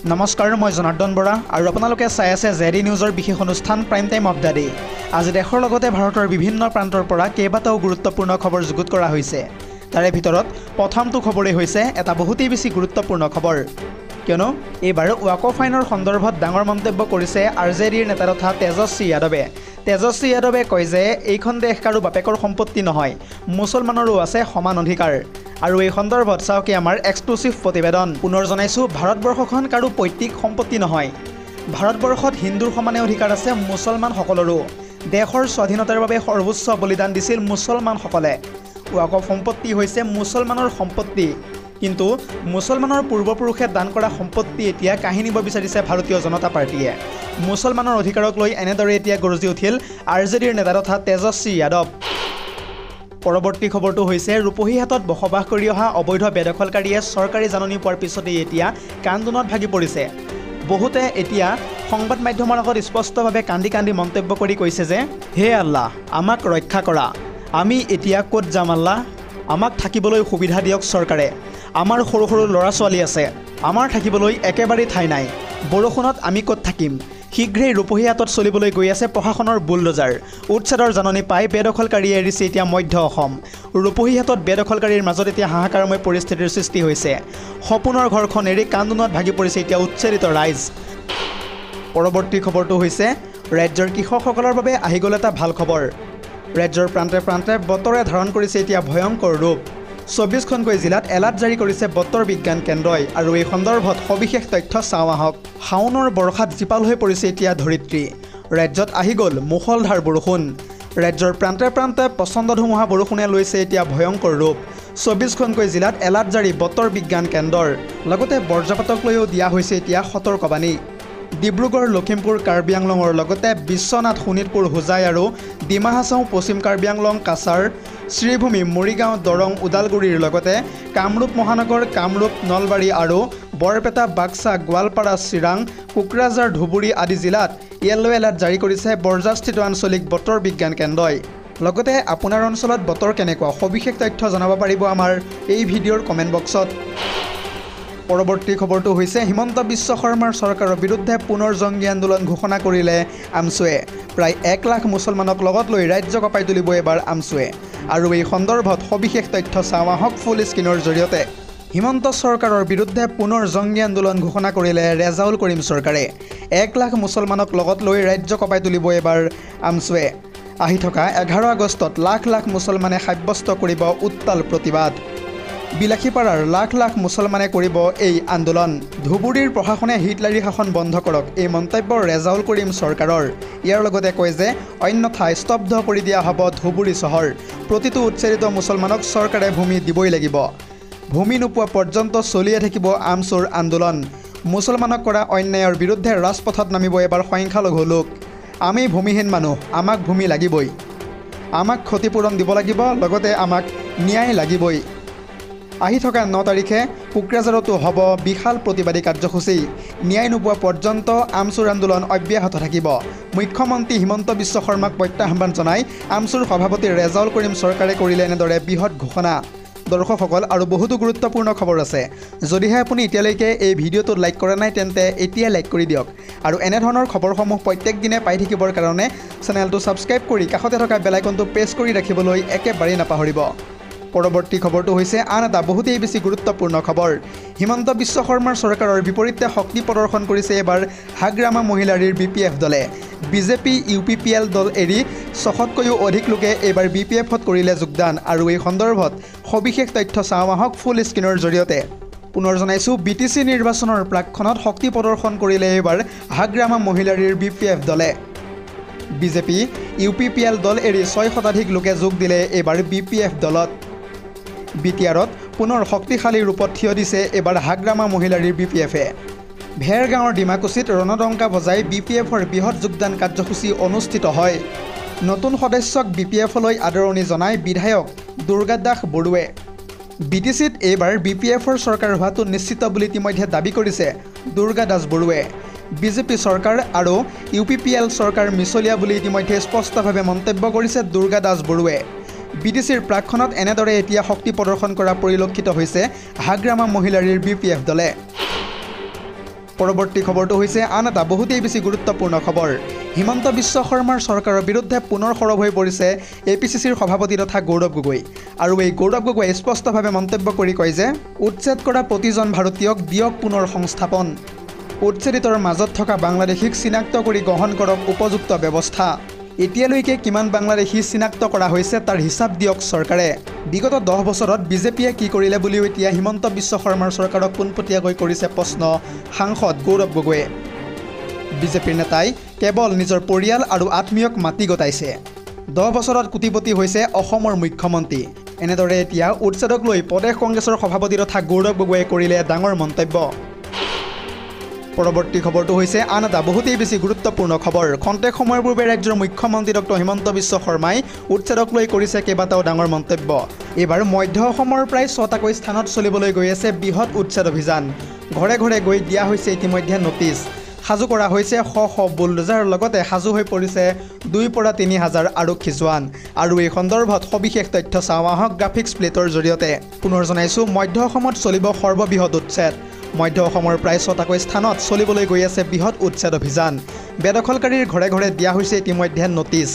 নমস্কাৰ, মই জনাৰ্দন বৰা আৰু আপোনালোকে চাই আছে জেডি নিউজৰ বিশেষ অনুষ্ঠান prime time of the day. আজি দেশৰ লগতে ভাৰতৰ বিভিন্ন প্ৰান্তৰ পৰা কেইবাটাও গুৰুত্বপূৰ্ণ খবৰ যুগুত কৰা হৈছে। তাৰে ভিতৰত প্ৰথমটো খবৰেই হৈছে এটা বহুতেই বেছি গুৰুত্বপূৰ্ণ খবৰ, কিয়নো এইবাৰ ৱাকফ আইনৰ সন্দৰ্ভত ডাঙৰ মন্তব্য কৰিছে আৰজেডিৰ নেতা তথা তেজস্বী যাদৱে। তেজস্বী যাদৱে কয় যে এইখন দেশ কাৰো বাপেকৰ সম্পত্তি নহয়, মুছলমানৰো আছে সমান অধিকাৰ। আৰু এই সন্দৰ্ভত চাওকে আমাৰ এক্সক্লুচিভ প্ৰতিবেদন। পুনৰ জনাইছোঁ, ভাৰতবৰ্ষখন কাৰো পৈতৃক সম্পত্তি নহয়। ভাৰতবৰ্ষত হিন্দুৰ সমানে অধিকাৰ আছে মুছলমান সকলৰো। দেশৰ স্বাধীনতাৰ বাবে সৰ্বোচ্চ বলিদান দিছিল মুছলমানসকলে। ৱাকফ সম্পত্তি হৈছে মুছলমানৰ সম্পত্তি, কিন্তু মুছলমানৰ পূৰ্বপুৰুষে দান কৰা সম্পত্তি এতিয়া কাঢ়ি নিব বিচাৰিছে ভাৰতীয় জনতা পাৰ্টীয়ে। মুছলমানৰ অধিকাৰক লৈ এনেদৰে এতিয়া গৰজি উঠিল আৰজেডিৰ নেতা তথা তেজস্বী যাদৱ। পৰৱৰ্তী খবৰটো হৈছে ৰূপহীহাটত বসবাস কৰি অহা অবৈধ বেদখলকাৰীয়ে চৰকাৰী জাননী পোৱাৰ পিছতেই এতিয়া কান্দোনত ভাগি পৰিছে। বহুতে এতিয়া সংবাদ মাধ্যমৰ আগত স্পষ্টভাৱে কান্দি কান্দি মন্তব্য কৰি কৈছে যে, হে আল্লাহ, আমাক ৰক্ষা কৰা, আমি এতিয়া ক'ত যাম আল্লাহ, আমাক থাকিবলৈ সুবিধা দিয়ক চৰকাৰে। আমাৰ সৰু সৰু ল'ৰা ছোৱালী আছে, আমাৰ থাকিবলৈ একেবাৰেই ঠাই নাই, বৰষুণত আমি ক'ত থাকিম। শীঘ্ৰেই ৰূপহীহাটত চলিবলৈ গৈ আছে প্ৰশাসনৰ বুলডোজাৰ। উচ্ছেদৰ জাননী পাই বেদখলকাৰীয়ে এৰিছে এতিয়া মধ্য অসম। ৰূপহীহাটত বেদখলকাৰীৰ মাজত এতিয়া হাহাকাৰময় পৰিস্থিতিৰ সৃষ্টি হৈছে। সপোনৰ ঘৰখন এৰি কান্দোনত ভাগি পৰিছে এতিয়া উচ্ছেদিত ৰাইজ। পৰৱৰ্তী খবৰটো হৈছে ৰাজ্যৰ কৃষকসকলৰ বাবে আহি গ'ল এটা ভাল খবৰ। ৰাজ্যৰ প্ৰান্তে প্ৰান্তে বতৰে ধাৰণ কৰিছে এতিয়া ভয়ংকৰ ৰূপ। 24খনকৈ জিলাত এলাৰ্ট জাৰি কৰিছে বতৰ বিজ্ঞান কেন্দ্ৰই। আৰু এই সন্দৰ্ভত সবিশেষ তথ্য চাওঁ আহক। শাওনৰ বৰ্ষাত জীপাল হৈ পৰিছে এতিয়া ধৰিত্ৰী। ৰাজ্যত আহি গ'ল মুষলধাৰ বৰষুণ। ৰাজ্যৰ প্ৰান্তে প্ৰান্তে প্ৰচণ্ড ধুমুহা বৰষুণে লৈছে এতিয়া ভয়ংকৰ ৰূপ। 24খনকৈ জিলাত এলাৰ্ট জাৰি বতৰ বিজ্ঞান কেন্দ্ৰৰ। লগতে বজ্ৰপাতক লৈও দিয়া হৈছে এতিয়া সতৰ্কবাণী। ডিব্ৰুগড়, লখিমপুৰ, কাৰ্বি আংলঙৰ লগতে বিশ্বনাথ, শোণিতপুৰ, হোজাই আৰু ডিমা হাছাও, পশ্চিম কাৰ্বি আংলং, কাছাৰ, শ্ৰীভূমি, মৰিগাঁও, দৰং, ওদালগুৰিৰ লগতে কামৰূপ মহানগৰ, কামৰূপ, নলবাৰী আৰু বৰপেটা, বাক্সা, গোৱালপাৰা, চিৰাং, কোকৰাঝাৰ, ধুবুৰী আদি জিলাত য়েল্লো এলাৰ্ট জাৰি কৰিছে বৰজাস্থিত আঞ্চলিক বতৰ বিজ্ঞান কেন্দ্ৰই। লগতে আপোনাৰ অঞ্চলত বতৰ কেনেকুৱা, সবিশেষ তথ্য জনাব পাৰিব আমাৰ এই ভিডিঅ'ৰ কমেণ্ট বক্সত। পৰৱৰ্তী খবৰটো হৈছে হিমন্ত বিশ্ব শৰ্মাৰ চৰকাৰৰ বিৰুদ্ধে পুনৰ জংগী আন্দোলন ঘোষণা কৰিলে আমছুৱে। প্ৰায় 1 লাখ মুছলমানক লগত লৈ ৰাজ্য কঁপাই তুলিব এবাৰ আমছুৱে। আৰু এই সন্দৰ্ভত সবিশেষ তথ্য চাওঁ আহক ফুল স্ক্ৰীনৰ জৰিয়তে। হিমন্ত চৰকাৰৰ বিৰুদ্ধে পুনৰ জংগী আন্দোলন ঘোষণা কৰিলে ৰেজাউল কৰিম চৰকাৰে। 1 লাখ মুছলমানক লগত লৈ ৰাজ্য কঁপাই তুলিব এবাৰ আমছুৱে। আহি থকা 11 আগষ্টত লাখ লাখ মুছলমানে সাব্যস্ত কৰিব উত্তাল প্ৰতিবাদ। বিলাসীপাৰাৰ লাখ লাখ মুছলমানে কৰিব এই আন্দোলন। ধুবুৰীৰ প্ৰশাসনে হিটলাৰী শাসন বন্ধ কৰক, এই মন্তব্য ৰেজাউল কৰিম চৰকাৰৰ। ইয়াৰ লগতে কয় যে অন্যথা স্তব্ধ কৰি দিয়া হ'ব ধুবুৰী চহৰ। প্ৰতিটো উচ্ছেদিত মুছলমানক চৰকাৰে ভূমি দিবই লাগিব। ভূমি নোপোৱা পৰ্যন্ত চলিয়ে থাকিব আমছুৰ আন্দোলন। মুছলমানক কৰা অন্যায়ৰ বিৰুদ্ধে ৰাজপথত নামিব এবাৰ সংখ্যালঘু লোক। আমি ভূমিহীন মানুহ, আমাক ভূমি লাগিবই, আমাক ক্ষতিপূৰণ দিব লাগিব, লগতে আমাক ন্যায় লাগিবই। আহি থকা 9 তাৰিখে কোকৰাঝাৰতো হ'ব বিশাল প্ৰতিবাদী কাৰ্যসূচী। ন্যায় নোপোৱা পৰ্যন্ত আমছুৰ আন্দোলন অব্যাহত থাকিব। মুখ্যমন্ত্ৰী হিমন্ত বিশ্ব শৰ্মাক প্ৰত্যাহ্বান জনাই আমছুৰ সভাপতি ৰেজাউল কৰিম চৰকাৰে কৰিলে এনেদৰে বৃহৎ ঘোষণা। দৰ্শকসকল, আৰু বহুতো গুৰুত্বপূৰ্ণ খবৰ আছে। যদিহে আপুনি এতিয়ালৈকে এই ভিডিঅ'টোত লাইক কৰা নাই তেন্তে এতিয়াই লাইক কৰি দিয়ক। আৰু এনেধৰণৰ খবৰসমূহ প্ৰত্যেক দিনে পাই থাকিবৰ কাৰণে চেনেলটো ছাবস্ক্ৰাইব কৰি কাষতে থকা বেল আইকনটো প্ৰেছ কৰি ৰাখিবলৈ একেবাৰেই নাপাহৰিব। পৰৱৰ্তী খবৰটো হৈছে আন এটা বহুতেই বেছি গুৰুত্বপূৰ্ণ খবৰ। হিমন্ত বিশ্ব শৰ্মাৰ চৰকাৰৰ বিপৰীতে শক্তি প্ৰদৰ্শন কৰিছে এবাৰ হাগ্ৰামা মহিলাৰীৰ BPF দলে। বিজেপি UPPL দল এৰি 600তকৈও অধিক লোকে এইবাৰ BPFত কৰিলে যোগদান। আৰু এই সন্দৰ্ভত সবিশেষ তথ্য চাওঁ আহক ফুল স্ক্ৰীনৰ জৰিয়তে। পুনৰ জনাইছোঁ, BTC নিৰ্বাচনৰ প্ৰাকক্ষণত শক্তি প্ৰদৰ্শন কৰিলে এইবাৰ হাগ্ৰামা মহিলাৰীৰ BPF দলে। বিজেপি UPPL দল এৰি 6 শতাধিক লোকে যোগ দিলে এইবাৰ BPF দলত। বিটিআৰত পুনৰ শক্তিশালী ৰূপত থিয় দিছে এইবাৰ হাগ্ৰামা মহিলাৰীৰ BPFে। ভেৰগাঁৱৰ ডিমাকুছিত ৰণডংকা বজাই BPFৰ বৃহৎ যোগদান কাৰ্যসূচী অনুষ্ঠিত হয়। নতুন সদস্যক BPFলৈ আদৰণি জনাই বিধায়ক দুৰ্গা দাস বড়ুৱে। BTCত এইবাৰ BPFৰ চৰকাৰ হোৱাটো নিশ্চিত বুলি ইতিমধ্যে দাবী কৰিছে দুৰ্গা দাস বড়ুৱে। বিজেপি চৰকাৰ আৰু UPPL চৰকাৰ মিছলীয়া বুলি ইতিমধ্যে স্পষ্টভাৱে মন্তব্য কৰিছে দুৰ্গা দাস বড়ুৱে। BTCৰ প্ৰাকক্ষণত এনেদৰে এতিয়া শক্তি প্ৰদৰ্শন কৰা পৰিলক্ষিত হৈছে হাগ্ৰামা মহিলাৰীৰ BPF দলে। পৰৱৰ্তী খবৰটো হৈছে আন এটা বহুতেই বেছি গুৰুত্বপূৰ্ণ খবৰ। হিমন্ত বিশ্ব শৰ্মাৰ চৰকাৰৰ বিৰুদ্ধে পুনৰ সৰব হৈ পৰিছে APCCৰ সভাপতি তথা গৌৰৱ গগৈ। আৰু এই গৌৰৱ গগৈয়ে স্পষ্টভাৱে মন্তব্য কৰি কয় যে উচ্ছেদ কৰা প্ৰতিজন ভাৰতীয়ক দিয়ক পুনৰ সংস্থাপন। উচ্ছেদিতৰ মাজত থকা বাংলাদেশীক চিনাক্ত কৰি গ্ৰহণ কৰক উপযুক্ত ব্যৱস্থা। এতিয়ালৈকে কিমান বাংলাদেশী চিনাক্ত কৰা হৈছে তাৰ হিচাপ দিয়ক চৰকাৰে। বিগত 10 বছৰত বিজেপিয়ে কি কৰিলে বুলিও এতিয়া হিমন্ত বিশ্ব শৰ্মাৰ চৰকাৰক পোনপটীয়াকৈ কৰিছে প্ৰশ্ন সাংসদ গৌৰৱ গগৈয়ে। বিজেপিৰ নেতাই কেৱল নিজৰ পৰিয়াল আৰু আত্মীয়ক মাতি গতাইছে। 10 বছৰত কোটিপতি হৈছে অসমৰ মুখ্যমন্ত্ৰী। এনেদৰে এতিয়া উচ্ছেদক লৈ প্ৰদেশ কংগ্ৰেছৰ সভাপতি তথা গৌৰৱ গগৈয়ে কৰিলে ডাঙৰ মন্তব্য। পৰৱৰ্তী খবৰটো হৈছে আন এটা বহুতেই বেছি গুৰুত্বপূৰ্ণ খবৰ। খন্তেক সময়ৰ পূৰ্বে ৰাজ্যৰ মুখ্যমন্ত্ৰী ডক্টৰ হিমন্ত বিশ্ব শৰ্মাই উচ্ছেদক লৈ কৰিছে কেইবাটাও ডাঙৰ মন্তব্য। এইবাৰ মধ্য অসমৰ প্ৰায় 6টাকৈ স্থানত চলিবলৈ গৈ আছে বৃহৎ উচ্ছেদ অভিযান। ঘৰে ঘৰে গৈ দিয়া হৈছে ইতিমধ্যে নটিচ। সাজু কৰা হৈছে শ বুলডোজাৰৰ লগতে সাজু হৈ পৰিছে 2 পৰা 3 হাজাৰ আৰক্ষী জোৱান। আৰু এই সন্দৰ্ভত সবিশেষ তথ্য চাওঁ আহক গ্ৰাফিক্স প্লেটৰ জৰিয়তে। পুনৰ জনাইছোঁ, মধ্য অসমত চলিব সৰ্ববৃহৎ উচ্ছেদ। মধ্য অসমৰ প্ৰায় 6টাকৈ স্থানত চলিবলৈ গৈ আছে বৃহৎ উচ্ছেদ অভিযান। বেদখলকাৰীৰ ঘৰে ঘৰে দিয়া হৈছে ইতিমধ্যে নটিচ।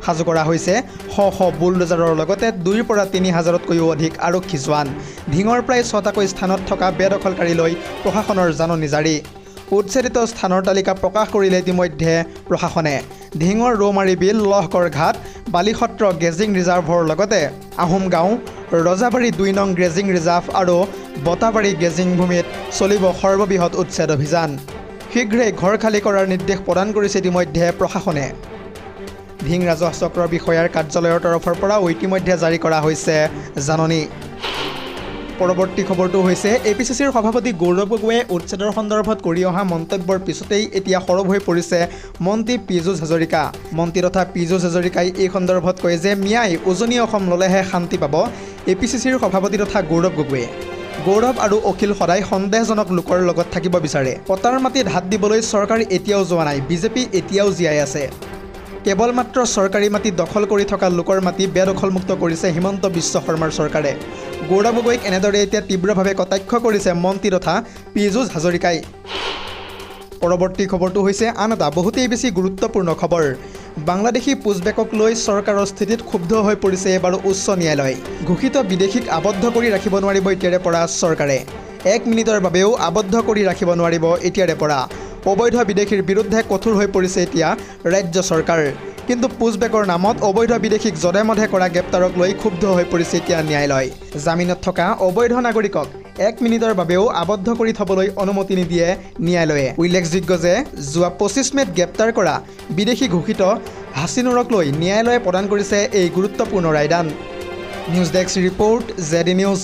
সাজু কৰা হৈছে শ বুলডোজাৰৰ লগতে 2 পৰা 3 হাজাৰতকৈও অধিক আৰক্ষী জোৱান। ঢিঙৰ প্ৰায় 6টাকৈ স্থানত থকা বেদখলকাৰীলৈ প্ৰশাসনৰ জাননী জাৰি। উচ্ছেদিত স্থানৰ তালিকা প্ৰকাশ কৰিলে ইতিমধ্যে প্ৰশাসনে। ঢিঙৰ ৰৌমাৰী বিল, লহকৰ ঘাট, বালিসত্ৰ গেজিং ৰিজাৰ্ভৰ লগতে আহোম গাঁও, ৰজাবাৰী 2 নং গ্ৰেজিং ৰিজাৰ্ভ আৰু বটাবাৰী গেজিং ভূমিত চলিব সৰ্ববৃহৎ উচ্ছেদ অভিযান। শীঘ্ৰেই ঘৰ খালী কৰাৰ নিৰ্দেশ প্ৰদান কৰিছে ইতিমধ্যে প্ৰশাসনে। ঢিং ৰাজহ চক্ৰৰ বিষয়াৰ কাৰ্যালয়ৰ তৰফৰ পৰাও ইতিমধ্যে জাৰি কৰা হৈছে জাননী। পৰৱৰ্তী খবৰটো হৈছে APCCৰ সভাপতি গৌৰৱ গগৈয়ে উচ্ছেদৰ সন্দৰ্ভত কৰি অহা মন্তব্যৰ পিছতেই এতিয়া সৰব হৈ পৰিছে মন্ত্ৰী পীযুষ হাজৰিকা। মন্ত্ৰী তথা পীযুষ হাজৰিকাই এই সন্দৰ্ভত কয় যে মিয়াই উজনি অসম ল'লেহে শান্তি পাব APCCৰ সভাপতি তথা গৌৰৱ গগৈয়ে। গৌৰৱ আৰু অখিল সদায় সন্দেহজনক লোকৰ লগত থাকিব বিচাৰে। পতাৰ মাটিত হাত দিবলৈ চৰকাৰ এতিয়াও যোৱা নাই। বিজেপি এতিয়াও জীয়াই আছে। কেৱল মাত্ৰ চৰকাৰী মাটি দখল কৰি থকা লোকৰ মাটি বেদখলমুক্ত কৰিছে হিমন্ত বিশ্ব শৰ্মাৰ চৰকাৰে। গৌৰৱ গগৈক এনেদৰে এতিয়া তীব্ৰভাৱে কটাক্ষ কৰিছে মন্ত্ৰী তথা পীযুষ হাজৰিকাই। পৰৱৰ্তী খবৰটো হৈছে আন এটা বহুতেই বেছি গুৰুত্বপূৰ্ণ খবৰ। বাংলাদেশী পুজবেকক লৈ চৰকাৰৰ স্থিতিত ক্ষুব্ধ হৈ পৰিছে এবাৰ উচ্চ ন্যায়ালয়। ঘোষিত বিদেশীক আবদ্ধ কৰি ৰাখিব নোৱাৰিব এতিয়াৰে পৰা চৰকাৰে। 1 মিনিটৰ বাবেও আবদ্ধ কৰি ৰাখিব নোৱাৰিব এতিয়াৰে পৰা। অবৈধ বিদেশীৰ বিৰুদ্ধে কঠোৰ হৈ পৰিছে এতিয়া ৰাজ্য চৰকাৰ। কিন্তু পুজবেকৰ নামত অবৈধ বিদেশীক জধে মধে কৰা গ্ৰেপ্তাৰক লৈ ক্ষুব্ধ হৈ পৰিছে এতিয়া ন্যায়ালয়। জামিনত থকা অবৈধ নাগৰিকক 1 মিনিটৰ বাবেও আবদ্ধ কৰি থবলৈ অনুমতি নিদিয়ে ন্যায়ালয়ে। উল্লেখযোগ্য যে যোৱা 25 মে'ত গ্ৰেপ্তাৰ কৰা বিদেশী ঘোষিত হাছিনুৰক লৈ ন্যায়ালয়ে প্ৰদান কৰিছে এই গুৰুত্বপূৰ্ণ ৰায়দান। News desk report ZD news.